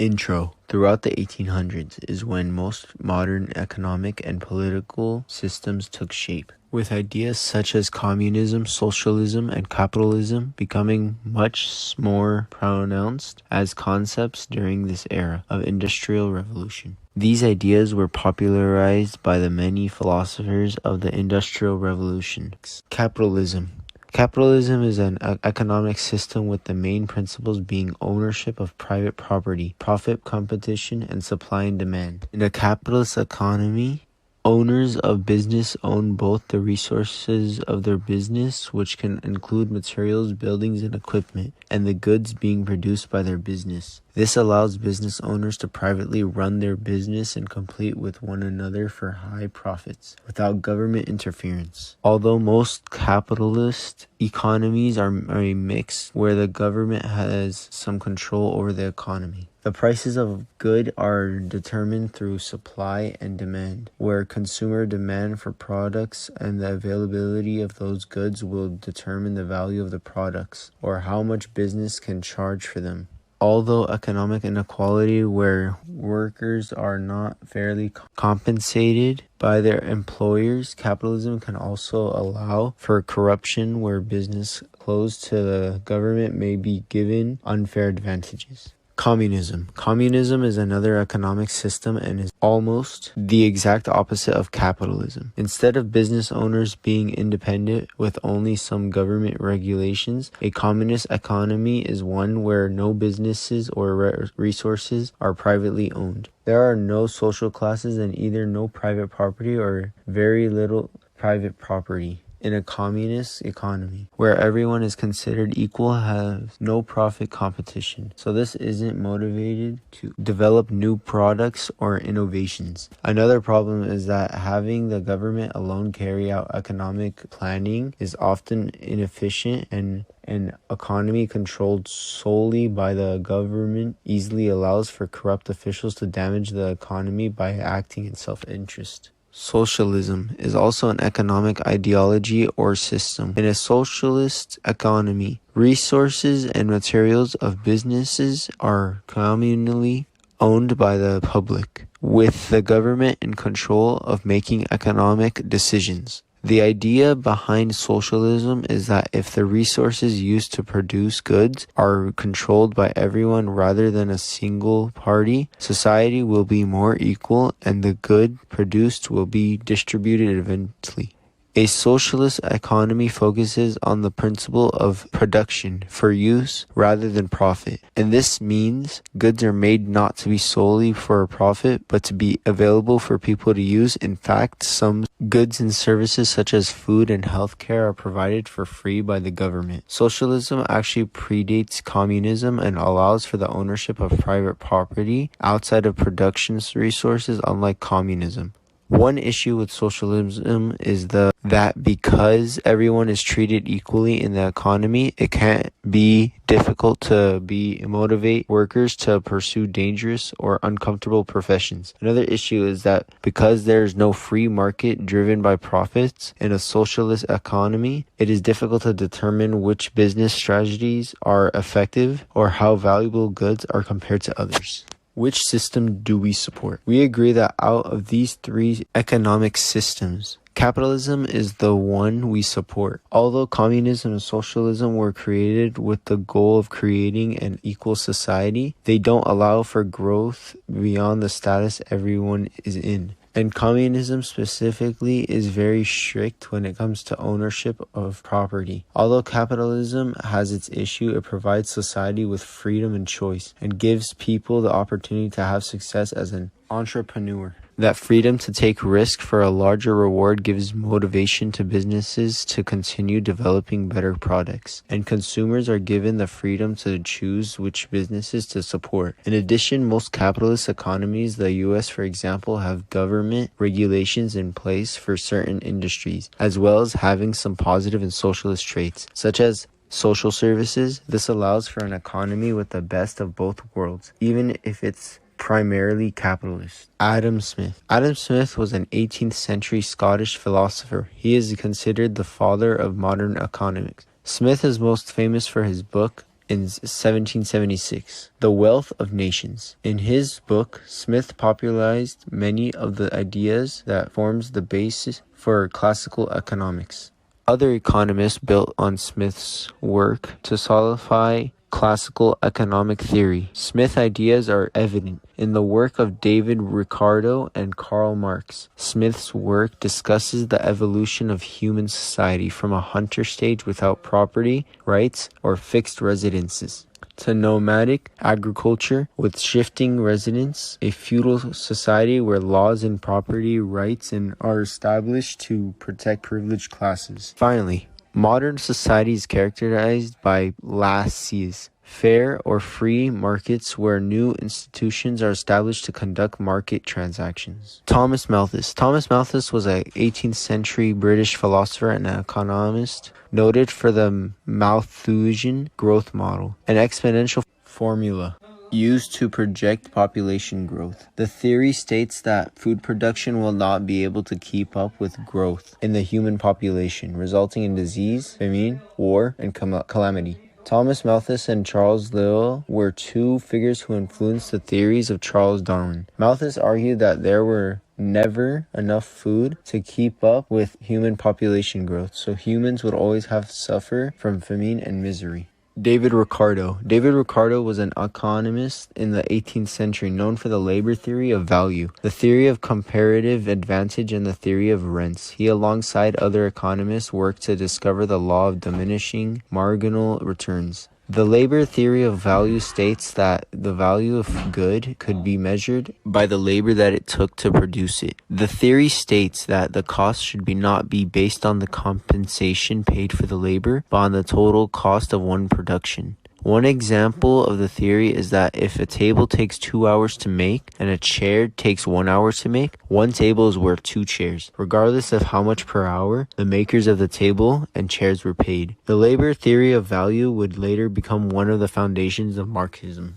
Intro. Throughout the 1800s is when most modern economic and political systems took shape, with ideas such as communism, socialism, and capitalism becoming much more pronounced as concepts during this era of industrial revolution. These ideas were popularized by the many philosophers of the Industrial Revolution. Capitalism. Capitalism is an economic system with the main principles being ownership of private property, profit competition, and supply and demand. In a capitalist economy, owners of business own both the resources of their business, which can include materials, buildings, and equipment, and the goods being produced by their business. This allows business owners to privately run their business and compete with one another for high profits without government interference. Although most capitalist economies are a mix where the government has some control over the economy. The prices of goods are determined through supply and demand, where consumer demand for products and the availability of those goods will determine the value of the products or how much business can charge for them. Although economic inequality where workers are not fairly compensated by their employers, capitalism can also allow for corruption where business closed to the government may be given unfair advantages. Communism. Communism is another economic system and is almost the exact opposite of capitalism. Instead of business owners being independent with only some government regulations, a communist economy is one where no businesses or resources are privately owned. There are no social classes and either no private property or very little private property. In a communist economy, where everyone is considered equal, has no profit competition. So this isn't motivated to develop new products or innovations. Another problem is that having the government alone carry out economic planning is often inefficient, and an economy controlled solely by the government easily allows for corrupt officials to damage the economy by acting in self-interest. Socialism is also an economic ideology or system. In a socialist economy, resources and materials of businesses are communally owned by the public, with the government in control of making economic decisions. The idea behind socialism is that if the resources used to produce goods are controlled by everyone rather than a single party, society will be more equal and the good produced will be distributed evenly. A socialist economy focuses on the principle of production for use rather than profit, and this means goods are made not to be solely for a profit, but to be available for people to use. In fact, some goods and services such as food and healthcare are provided for free by the government. Socialism actually predates communism and allows for the ownership of private property outside of production resources, unlike communism. One issue with socialism is that because everyone is treated equally in the economy, it can be difficult to motivate workers to pursue dangerous or uncomfortable professions. Another issue is that because there is no free market driven by profits in a socialist economy, it is difficult to determine which business strategies are effective or how valuable goods are compared to others. Which system do we support? We agree that out of these three economic systems, capitalism is the one we support. Although communism and socialism were created with the goal of creating an equal society, they don't allow for growth beyond the status everyone is in. And communism specifically is very strict when it comes to ownership of property. Although capitalism has its issue, it provides society with freedom and choice and gives people the opportunity to have success as an entrepreneur. That freedom to take risk for a larger reward gives motivation to businesses to continue developing better products, and consumers are given the freedom to choose which businesses to support. In addition, most capitalist economies, the US for example, have government regulations in place for certain industries, as well as having some positive and socialist traits, such as social services. This allows for an economy with the best of both worlds, even if it's primarily capitalist. Adam Smith. Adam Smith was an 18th century Scottish philosopher. He is considered the father of modern economics. Smith is most famous for his book, in 1776, The Wealth of Nations. In his book, Smith popularized many of the ideas that forms the basis for classical economics. Other economists built on Smith's work to solidify classical economic theory. Smith's ideas are evident in the work of David Ricardo and Karl Marx. Smith's work discusses the evolution of human society from a hunter stage without property rights or fixed residences to nomadic agriculture with shifting residence, a feudal society where laws and property rights are established to protect privileged classes. Finally, modern society is characterized by laissez fair or free markets where new institutions are established to conduct market transactions. Thomas Malthus. Thomas Malthus was an 18th century British philosopher and economist noted for the Malthusian growth model, an exponential formula used to project population growth. The theory states that food production will not be able to keep up with growth in the human population, resulting in disease, famine, war, and calamity. Thomas Malthus and Charles Lyell were two figures who influenced the theories of Charles Darwin. Malthus argued that there were never enough food to keep up with human population growth, so humans would always have to suffer from famine and misery. David Ricardo. David Ricardo was an economist in the 18th century known for the labor theory of value, the theory of comparative advantage, and the theory of rents. He, alongside other economists, worked to discover the law of diminishing marginal returns. The labor theory of value states that the value of good could be measured by the labor that it took to produce it. The theory states that the cost should not be based on the compensation paid for the labor, but on the total cost of one production. One example of the theory is that if a table takes 2 hours to make and a chair takes 1 hour to make, one table is worth 2 chairs, regardless of how much per hour the makers of the table and chairs were paid. The labor theory of value would later become one of the foundations of Marxism.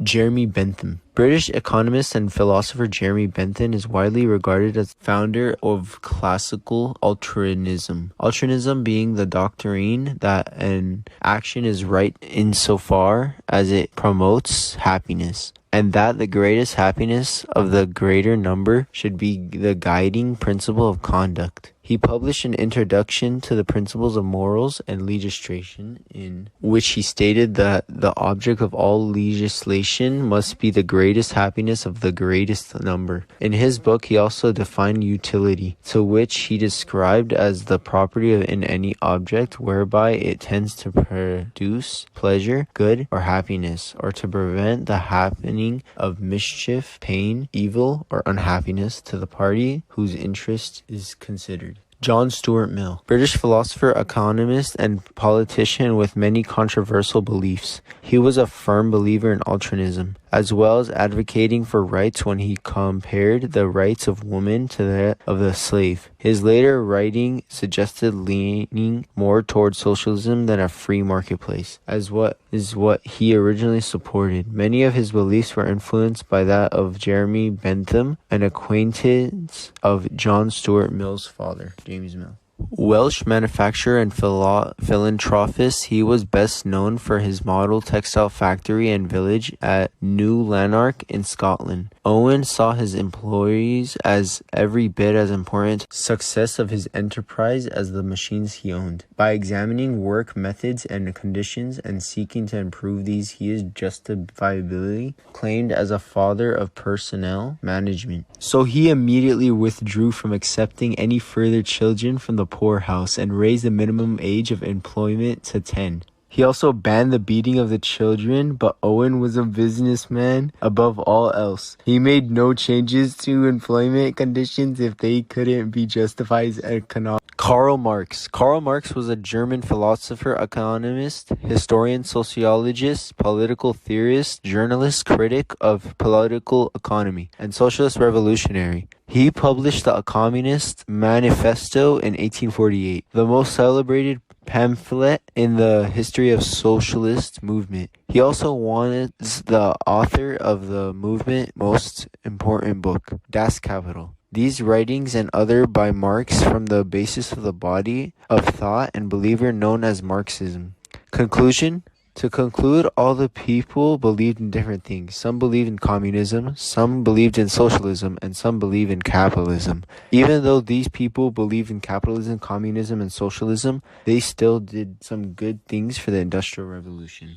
Jeremy Bentham. British economist and philosopher Jeremy Bentham is widely regarded as founder of classical altruism. Altruism being the doctrine that an action is right insofar as it promotes happiness, and that the greatest happiness of the greater number should be the guiding principle of conduct. He published an introduction to the principles of morals and legislation, in which he stated that the object of all legislation must be the greatest happiness of the greatest number. In his book, he also defined utility, to which he described as the property in any object whereby it tends to produce pleasure, good, or happiness, or to prevent the happening of mischief, pain, evil, or unhappiness to the party whose interest is considered. John Stuart Mill. British philosopher, economist, and politician with many controversial beliefs. He was a firm believer in altruism, as well as advocating for rights when he compared the rights of women to that of the slave. His later writing suggested leaning more towards socialism than a free marketplace, as what he originally supported. Many of his beliefs were influenced by that of Jeremy Bentham, an acquaintance of John Stuart Mill's father, James Mill. Welsh manufacturer and philanthropist, he was best known for his model textile factory and village at New Lanark in Scotland. Owen saw his employees as every bit as important to the success of his enterprise as the machines he owned. By examining work methods and conditions and seeking to improve these, he is justifiably claimed as a father of personnel management. So he immediately withdrew from accepting any further children from the poorhouse and raised the minimum age of employment to 10. He also banned the beating of the children, but Owen was a businessman above all else. He made no changes to employment conditions if they couldn't be justified as economic. Karl Marx. Karl Marx was a German philosopher, economist, historian, sociologist, political theorist, journalist, critic of political economy, and socialist revolutionary. He published the Communist Manifesto in 1848, the most celebrated pamphlet in the history of socialist movement. He also was the author of the movement's most important book, Das Kapital. These writings and other by Marx form the basis of the body of thought and believer known as Marxism. Conclusion: To conclude, all the people believed in different things. Some believed in communism, some believed in socialism, and some believed in capitalism. Even though these people believed in capitalism, communism, and socialism, they still did some good things for the Industrial Revolution.